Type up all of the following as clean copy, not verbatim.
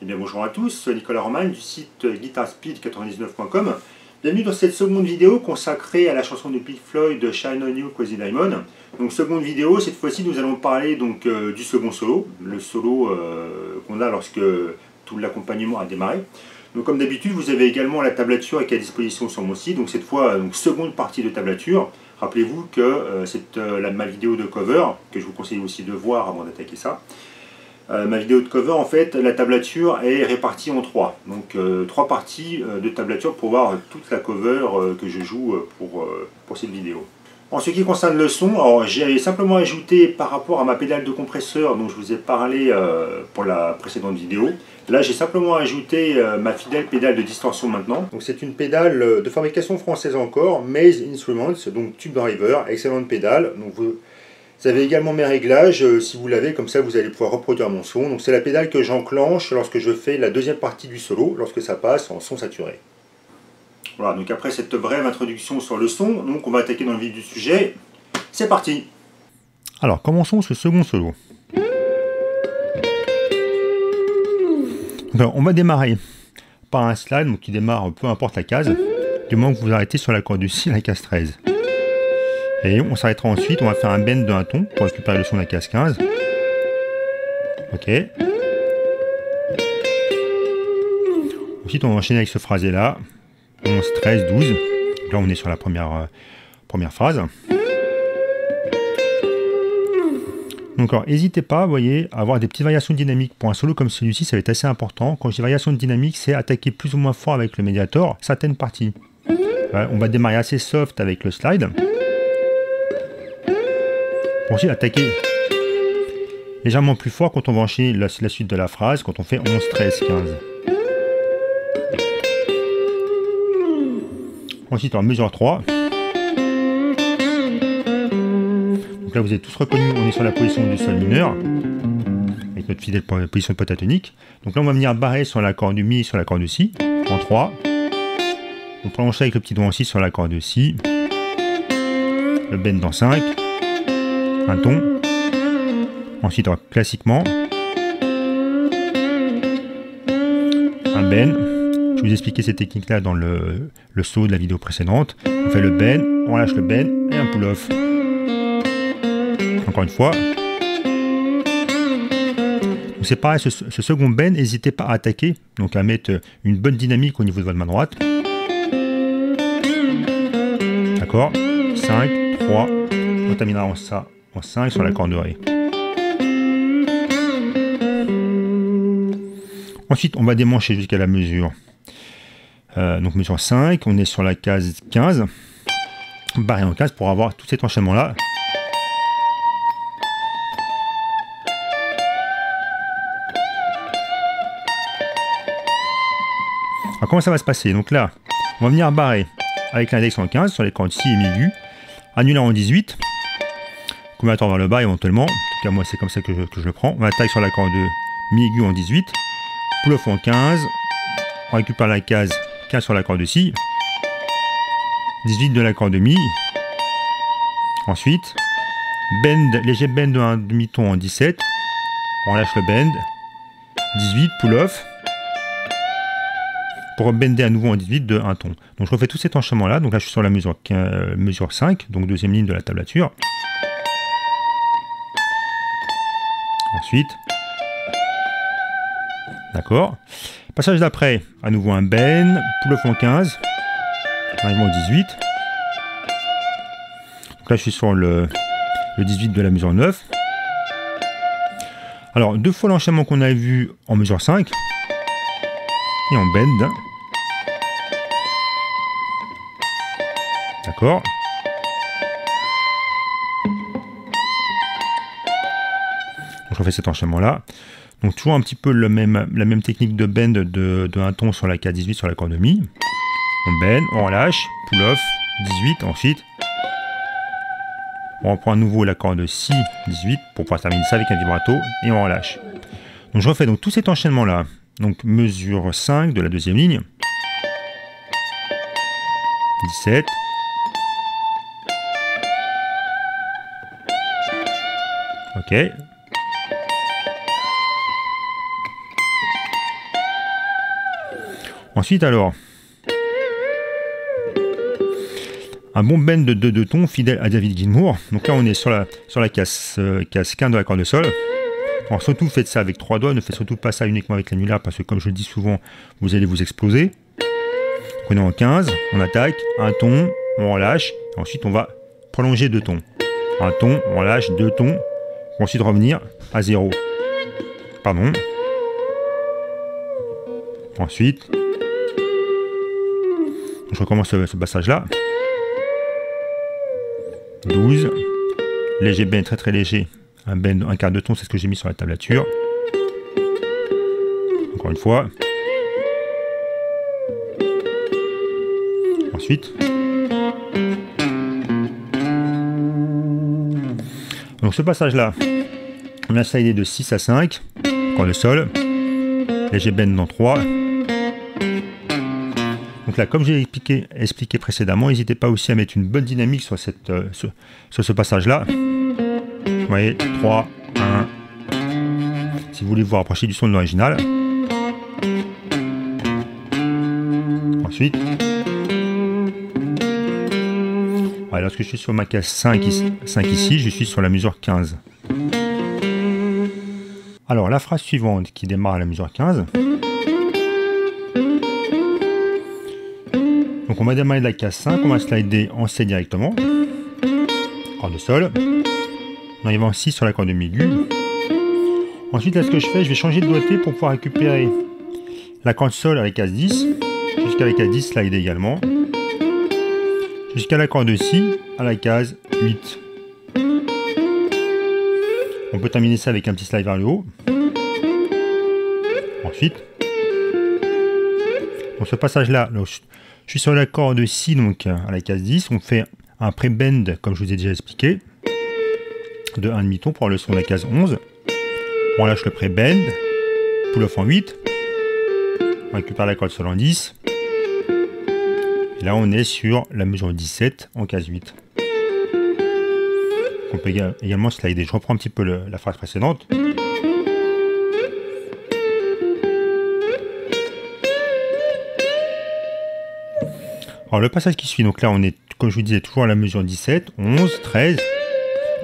Eh bien bonjour à tous, Nicolas Roman du site guitarspeed99.com. Bienvenue dans cette seconde vidéo consacrée à la chanson de Pink Floyd Shine On You Crazy Diamond. Donc seconde vidéo, cette fois-ci nous allons parler donc du second solo, le solo qu'on a lorsque tout l'accompagnement a démarré. Donc comme d'habitude, vous avez également la tablature qui est à disposition sur mon site. Donc cette fois, seconde partie de tablature. Rappelez-vous que c'est ma vidéo de cover, que je vous conseille aussi de voir avant d'attaquer ça. Ma vidéo de cover, en fait, la tablature est répartie en trois. Donc trois parties de tablature pour voir toute la cover que je joue pour cette vidéo. En ce qui concerne le son, j'ai simplement ajouté par rapport à ma pédale de compresseur dont je vous ai parlé pour la précédente vidéo. Là, j'ai simplement ajouté ma fidèle pédale de distorsion maintenant. Donc c'est une pédale de fabrication française encore, Maze Instruments, donc Tube Driver, excellente pédale. Donc vous avez également mes réglages, si vous l'avez, comme ça vous allez pouvoir reproduire mon son. Donc c'est la pédale que j'enclenche lorsque je fais la deuxième partie du solo, lorsque ça passe en son saturé. Voilà, donc après cette brève introduction sur le son, donc on va attaquer dans le vif du sujet. C'est parti! Alors commençons ce second solo. Donc, on va démarrer par un slide donc, qui démarre peu importe la case, du moment que vous arrêtez sur la corde du Si, la case 13. Et on s'arrêtera ensuite, on va faire un bend de un ton pour récupérer le son de la case 15. Ok. Ensuite on va enchaîner avec ce phrasé là. 11, 13, 12. Donc là on est sur la première phrase. Donc alors, n'hésitez pas, vous voyez, à avoir des petites variations dynamiques. Pour un solo comme celui-ci, ça va être assez important. Quand je dis variation dynamique, c'est attaquer plus ou moins fort avec le médiator certaines parties. Voilà, on va démarrer assez soft avec le slide. Pour ensuite attaquer légèrement plus fort quand on va enchaîner la suite de la phrase, quand on fait 11, 13, 15. Ensuite, en mesure 3. Donc là, vous avez tous reconnu, on est sur la position du sol mineur, avec notre fidèle position pentatonique. Donc là, on va venir barrer sur l'accord du Mi et sur l'accord du Si, en 3. On prolonge avec le petit doigt en Si sur l'accord de Si. Le bend en 5. Un ton. Ensuite, classiquement, un bend. Je vous ai expliqué cette technique-là dans le solo de la vidéo précédente. On fait le bend, on lâche le bend et un pull-off. Encore une fois. C'est pareil, ce second bend, n'hésitez pas à attaquer, donc à mettre une bonne dynamique au niveau de votre main droite. D'accord, 5, 3, on terminera en 5 sur l'accord de Ré. Ensuite, on va démancher jusqu'à la mesure. Donc mesure 5, on est sur la case 15, barré en 15 pour avoir tout cet enchaînement-là. Alors comment ça va se passer? Donc là, on va venir barrer avec l'index en 15 sur les cordes Si et Mi aigu, annulaire en 18, combinatoire vers le bas éventuellement, en tout cas moi c'est comme ça que je le prends. On attaque sur l'accord de Mi aigu en 18, pull-off en 15, on récupère la case 15 sur l'accord de Si, 18 de l'accord de Mi, ensuite bend, léger bend de un demi-ton en 17, on lâche le bend, 18, pull-off, pour bender à nouveau en 18 de un ton. Donc je refais tout cet enchaînement là, donc là je suis sur la mesure 5, donc deuxième ligne de la tablature. Ensuite, d'accord. Passage d'après, à nouveau un bend, pull-off en 15, arrivement au 18. Donc là je suis sur le 18 de la mesure 9. Alors deux fois l'enchaînement qu'on a vu en mesure 5. Et en bend. D'accord. Je refais cet enchaînement là. Donc toujours un petit peu la même technique de bend de un ton sur la case 18 sur l'accord de Mi. On bend, on relâche, pull-off, 18, ensuite on reprend à nouveau l'accord de Si, 18, pour pouvoir terminer ça avec un vibrato, et on relâche. Donc je refais donc tout cet enchaînement là. Donc mesure 5 de la deuxième ligne, 17, ok, Ensuite alors, un bon bend de 2 tons fidèle à David Gilmour. Donc là on est sur la case 15 de l'accord de sol. Alors surtout faites ça avec 3 doigts, ne faites surtout pas ça uniquement avec l'annulaire parce que comme je le dis souvent, vous allez vous exploser. Prenez en 15, on attaque, un ton, on relâche, ensuite on va prolonger 2 tons. Un ton, on relâche 2 tons, pour ensuite revenir à 0. Pardon. Ensuite, je recommence ce passage-là. 12. Léger bend, très très léger. Un bend, un quart de ton, c'est ce que j'ai mis sur la tablature. Encore une fois. Ensuite. Donc ce passage-là, on a slidé de 6 à 5. Encore le sol. Léger bend dans 3. Donc là, comme j'ai expliqué précédemment, n'hésitez pas aussi à mettre une bonne dynamique sur, sur ce passage-là. Vous voyez, 3, 1. Si vous voulez vous rapprocher du son de l'original. Ensuite. Voilà, lorsque je suis sur ma case 5 ici, je suis sur la mesure 15. Alors, la phrase suivante qui démarre à la mesure 15. Donc on va démarrer de la case 5, on va slider en C directement. Accord de sol. On arrive en 6 sur l'accord de mi-aigu. Ensuite, là, ce que je fais, je vais changer de doigté pour pouvoir récupérer l'accord de sol à la case 10. Jusqu'à la case 10, slide également. Jusqu'à l'accord de Si à la case 8. On peut terminer ça avec un petit slide vers le haut. Ensuite, dans ce passage-là, je suis sur l'accord de Si, donc à la case 10. On fait un pré-bend, comme je vous ai déjà expliqué, de 1 demi-ton pour le son de la case 11. On lâche le pré-bend, pull-off en 8. On récupère l'accord de sol en 10. Et là, on est sur la mesure 17 en case 8. On peut également slider. Je reprends un petit peu la phrase précédente. Alors le passage qui suit, donc là on est, comme je vous disais, toujours à la mesure 17, 11, 13.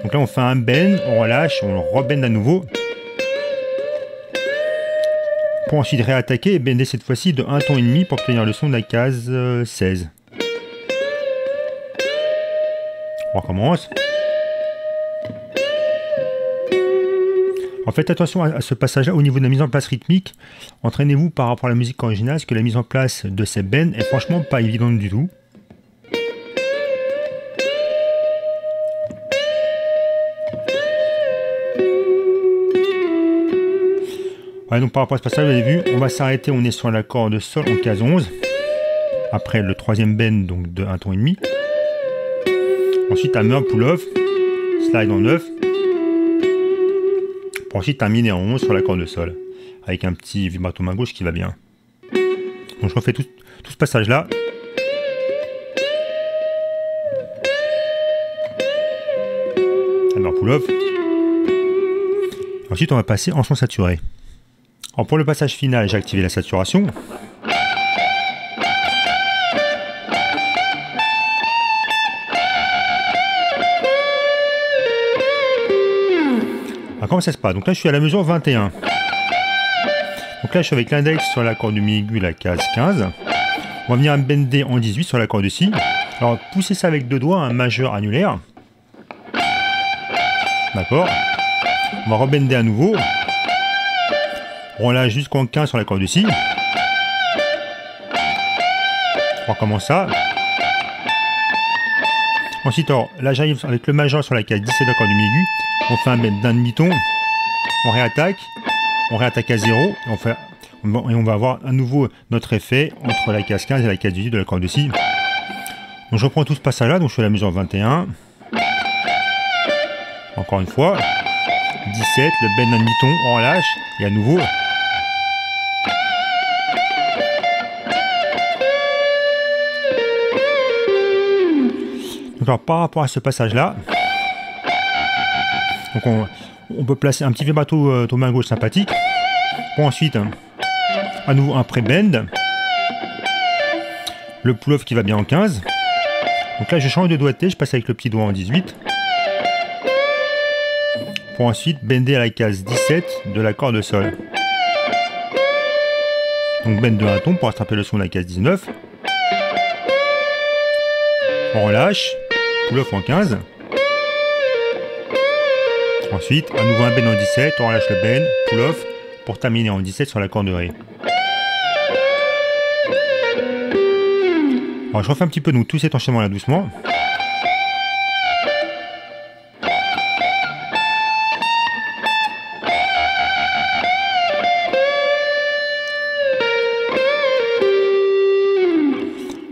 Donc là on fait un bend, on relâche, on rebend à nouveau. Pour ensuite réattaquer et bender cette fois-ci de 1 ton et demi pour obtenir le son de la case 16. On recommence. En fait, attention à ce passage-là au niveau de la mise en place rythmique. Entraînez-vous par rapport à la musique originale, parce que la mise en place de ces bends est franchement pas évidente du tout. Voilà, donc par rapport à ce passage, vous avez vu, on va s'arrêter, on est sur l'accord de sol en case 11. Après le troisième bend, donc de 1 ton et demi. Ensuite, hammer, pull-off, slide en 9. Pour ensuite terminer en 11 sur l'accord de sol, avec un petit vibrato main gauche qui va bien. Donc je refais tout ce passage-là. Alors pull-off. Ensuite on va passer en son saturé. Alors pour le passage final, j'ai activé la saturation. Comment ça se passe? Donc là je suis à la mesure 21. Donc là je suis avec l'index sur l'accord du mi-aigu, la case 15. On va venir bender en 18 sur l'accord de Si. Alors poussez ça avec 2 doigts, un majeur annulaire. D'accord. On va rebender à nouveau. On relâche jusqu'en 15 sur l'accord de Si. On recommence ça. Ensuite, alors, là j'arrive avec le majeur sur la case 17 d'accord du mi-aigu. On fait un bend d'un demi-ton, on réattaque à 0, et on va avoir à nouveau notre effet entre la case 15 et la case 18 de l'accord de Si. Donc je reprends tout ce passage-là, donc je fais la mesure 21. Encore une fois. 17, le bend d'un demi-ton, on relâche, et à nouveau. Donc alors, par rapport à ce passage-là, donc on peut placer un petit vibrato main gauche sympathique. Pour ensuite, à nouveau un pré-bend. Le pull-off qui va bien en 15. Donc là je change de doigté, je passe avec le petit doigt en 18. Pour ensuite bender à la case 17 de la corde sol. Donc bend de 1 ton pour attraper le son de la case 19. On relâche, pull-off en 15. Ensuite, à nouveau un bend en 17, on relâche le bend, pull-off, pour terminer en 17 sur la corde de Ré. Alors je refais un petit peu donc tout cet enchaînement là doucement.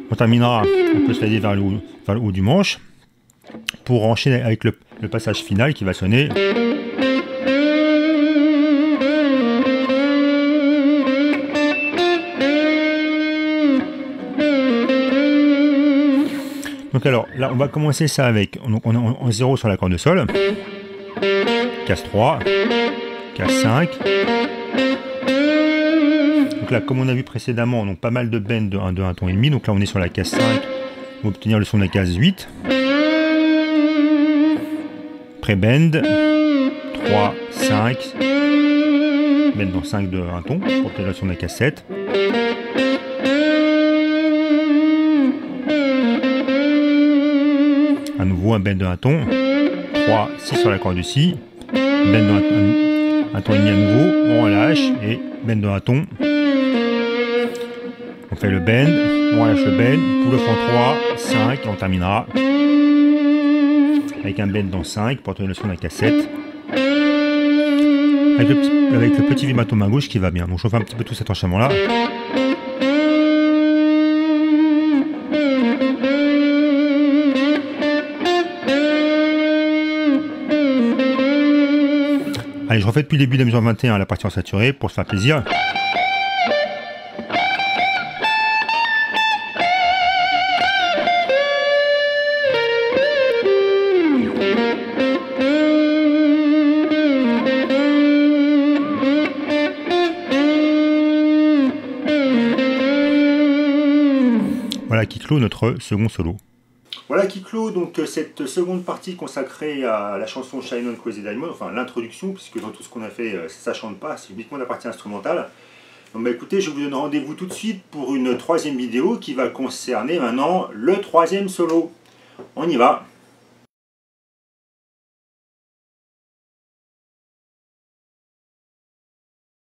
On terminera, on peut slider vers le haut du manche pour enchaîner avec le passage final qui va sonner. Donc alors là on va commencer ça avec, donc on est en 0 sur la corde de sol, case 3, case 5. Donc là comme on a vu précédemment, donc pas mal de bend de 1 ton et demi, donc là on est sur la case 5, on va obtenir le son de la case 8. Pré-bend, 3, 5, bend dans 5 de 1 ton, pour obtenir le son de la case 7. À nouveau un bend de 1 ton, 3, 6 sur la corde de si, bend de 1 ton et demi à nouveau, on relâche et bend de 1 ton. On fait le bend, on relâche le bend, pull-off en 3, 5 et on terminera avec un bend dans 5 pour obtenir le son de la case 7. Avec le petit vibrato main gauche qui va bien. Donc je refais un petit peu tout cet enchaînement là. Allez, je refais depuis le début de la mesure 21 la partie en saturé pour se faire plaisir. Voilà qui clôt notre second solo. Voilà qui clôt donc cette seconde partie consacrée à la chanson Shine On Crazy Diamond, enfin l'introduction, puisque dans tout ce qu'on a fait, ça chante pas, c'est uniquement la partie instrumentale. Donc bah écoutez, je vous donne rendez-vous tout de suite pour une troisième vidéo qui va concerner maintenant le troisième solo. On y va.